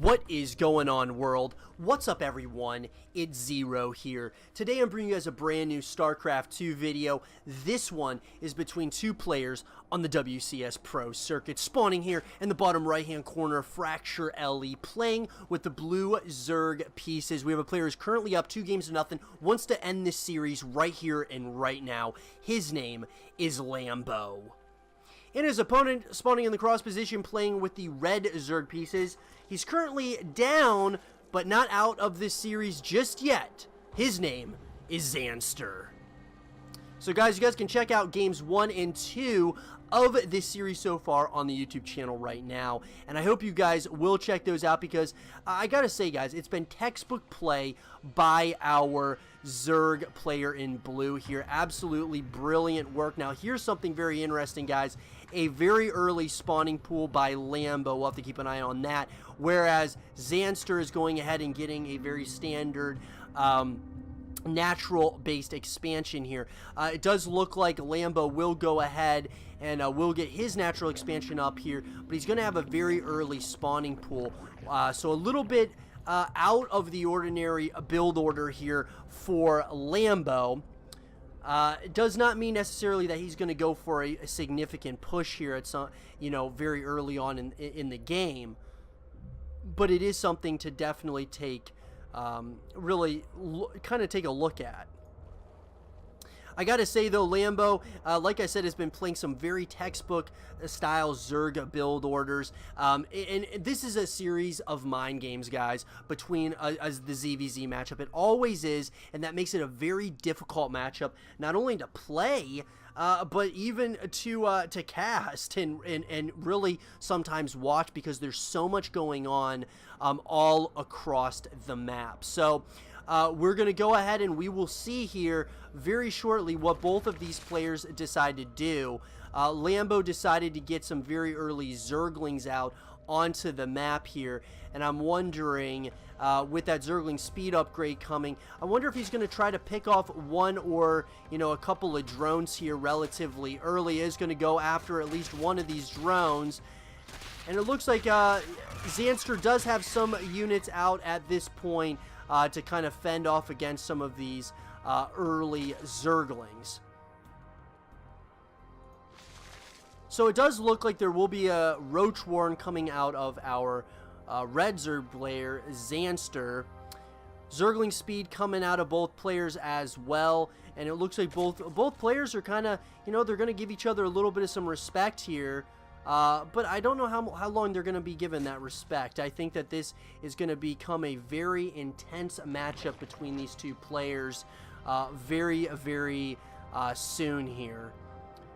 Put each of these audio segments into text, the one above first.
What is going on, world? What's up, everyone? It's Zero here. Today I'm bringing you guys a brand new Starcraft 2 video. This one is between two players on the WCS Pro circuit. Spawning here in the bottom right hand corner, Fracture LE, playing with the blue Zerg pieces. We have a player who's currently up 2-0, wants to end this series right here and right now. His name is Lambo. And his opponent spawning in the cross position, playing with the red Zerg pieces. He's currently down, but not out of this series just yet. His name is Zanster. So guys, you guys can check out games 1 and 2 of this series so far on the YouTube channel right now. And I hope you guys will check those out because I gotta say, guys, it's been textbook play by our Zerg player in blue here. Absolutely brilliant work. Now, here's something very interesting, guys. A very early spawning pool by Lambo. We'll have to keep an eye on that. Whereas Zanster is going ahead and getting a very standard natural based expansion here. It does look like Lambo will go ahead and will get his natural expansion up here, but he's going to have a very early spawning pool. So a little bit out of the ordinary build order here for Lambo. It does not mean necessarily that he's going to go for a significant push here at some, very early on in the game, but it is something to definitely take really kind of take a look at. I gotta say though, Lambo, like I said, has been playing some very textbook style Zerg build orders, and this is a series of mind games, guys, between the ZVZ matchup. It always is, and that makes it a very difficult matchup, not only to play, but even to cast and really sometimes watch, because there's so much going on all across the map. So we're going to go ahead and we will see here very shortly what both of these players decide to do. Lambo decided to get some very early Zerglings out onto the map here, and I'm wondering, with that Zergling speed upgrade coming, I wonder if he's going to try to pick off one or a couple of drones here relatively early. He is going to go after at least one of these drones, and it looks like Zanster does have some units out at this point to kind of fend off against some of these early Zerglings. So it does look like there will be a Roach Warren coming out of our red Zerg player, Zanster. Zergling speed coming out of both players as well, and it looks like both players are kind of, they're going to give each other a little bit of some respect here. But I don't know how long they're going to be given that respect. I think that this is going to become a very intense matchup between these two players very, very soon here.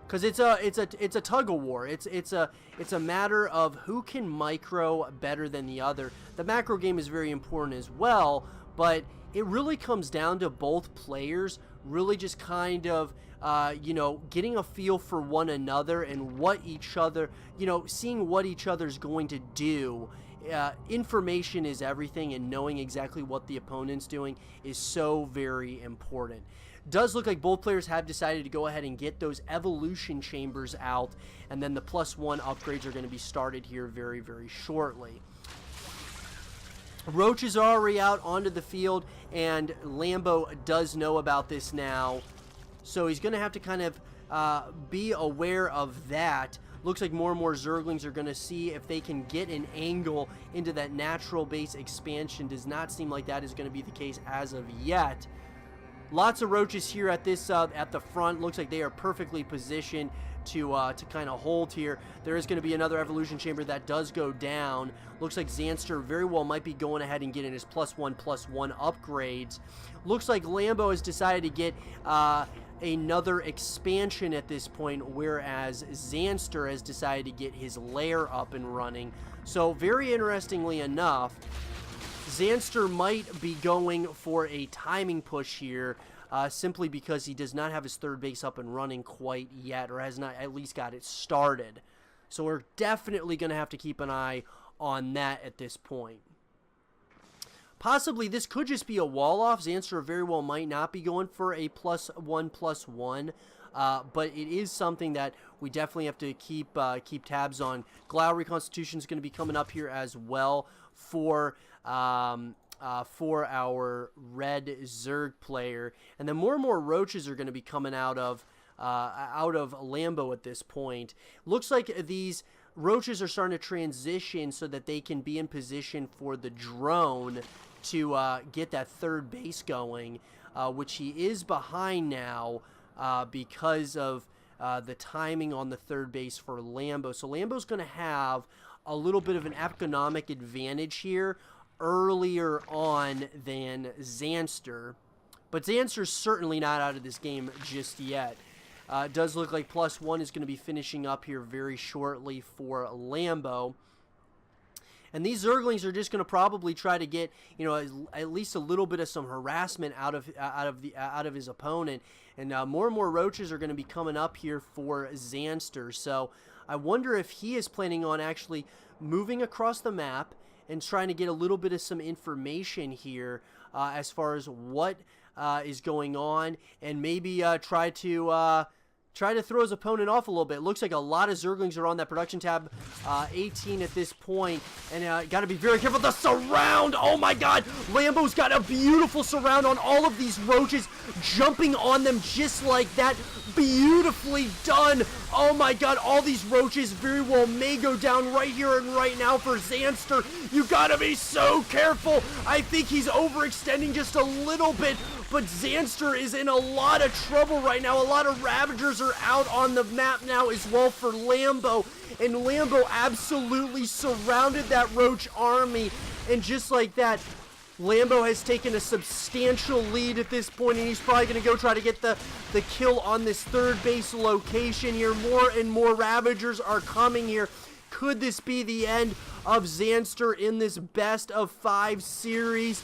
Because it's a tug of war. It's a matter of who can micro better than the other. The macro game is very important as well, but it really comes down to both players really just kind of getting a feel for one another and what each other, seeing what each other's going to do. Information is everything, and knowing exactly what the opponent's doing is so very important. Does look like both players have decided to go ahead and get those evolution chambers out, and then the +1 upgrades are going to be started here very, very shortly. Roach is already out onto the field, and Lambo does know about this now, so he's going to have to kind of be aware of that. Looks like more and more Zerglings are going to see if they can get an angle into that natural base expansion. Does not seem like that is going to be the case as of yet. Lots of roaches here at this at the front. Looks like they are perfectly positioned to kind of hold here. There is going to be another evolution chamber that does go down. Looks like Zanster very well might be going ahead and getting his +1/+1 upgrades. Looks like Lambo has decided to get another expansion at this point, whereas Zanster has decided to get his lair up and running. So very interestingly enough, Zanster might be going for a timing push here, simply because he does not have his third base up and running quite yet, or has not at least got it started. So we're definitely going to have to keep an eye on that at this point. Possibly this could just be a wall off. Zanster very well might not be going for a +1/+1. But it is something that we definitely have to keep tabs on. Glow Reconstitution is going to be coming up here as well for our red Zerg player. And then more and more roaches are going to be coming out of Lambo at this point. Looks like these roaches are starting to transition so that they can be in position for the drone to get that third base going, which he is behind now because of the timing on the third base for Lambo. So Lambo's going to have a little bit of an economic advantage here earlier on than Zanster. But Zanster's certainly not out of this game just yet. It does look like +1 is going to be finishing up here very shortly for Lambo. And these Zerglings are just going to probably try to get, you know, at least a little bit of some harassment out of his opponent. And more and more roaches are going to be coming up here for Zanster. So I wonder if he is planning on actually moving across the map and trying to get a little bit of some information here as far as what is going on, and maybe try to throw his opponent off a little bit. Looks like a lot of Zerglings are on that production tab, 18 at this point, and got to be very careful. The surround, oh my god, Lambo's got a beautiful surround on all of these roaches, jumping on them just like that. Beautifully done. Oh my god, all these roaches very well may go down right here and right now for Zanster. You gotta be so careful. I think he's overextending just a little bit, but Zanster is in a lot of trouble right now. A lot of Ravagers are out on the map now as well for Lambo, and Lambo absolutely surrounded that roach army, and just like that, Lambo has taken a substantial lead at this point, and he's probably going to go try to get the kill on this third base location here. More and more Ravagers are coming here. Could this be the end of Zanster in this best of 5 series?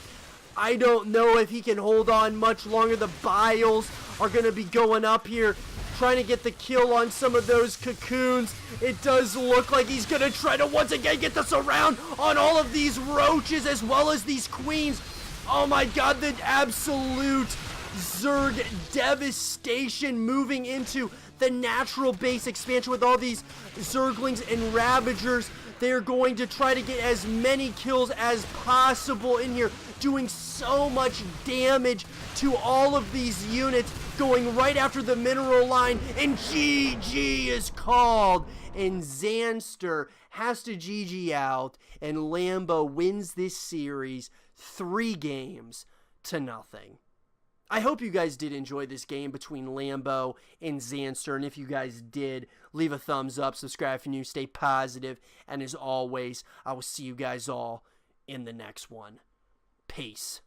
I don't know if he can hold on much longer. The Biles are going to be going up here, trying to get the kill on some of those cocoons. It does look like he's going to try to once again get the surround on all of these roaches as well as these queens. Oh my god, the absolute Zerg devastation moving into the natural base expansion with all these Zerglings and Ravagers. They're going to try to get as many kills as possible in here, doing so much damage to all of these units, going right after the mineral line, and GG is called, and Zanster has to GG out, and Lambo wins this series 3 games to nothing. I hope you guys did enjoy this game between Lambo and Zanster, and if you guys did, leave a thumbs up, subscribe if you're new, stay positive, and as always, I will see you guys all in the next one. Peace.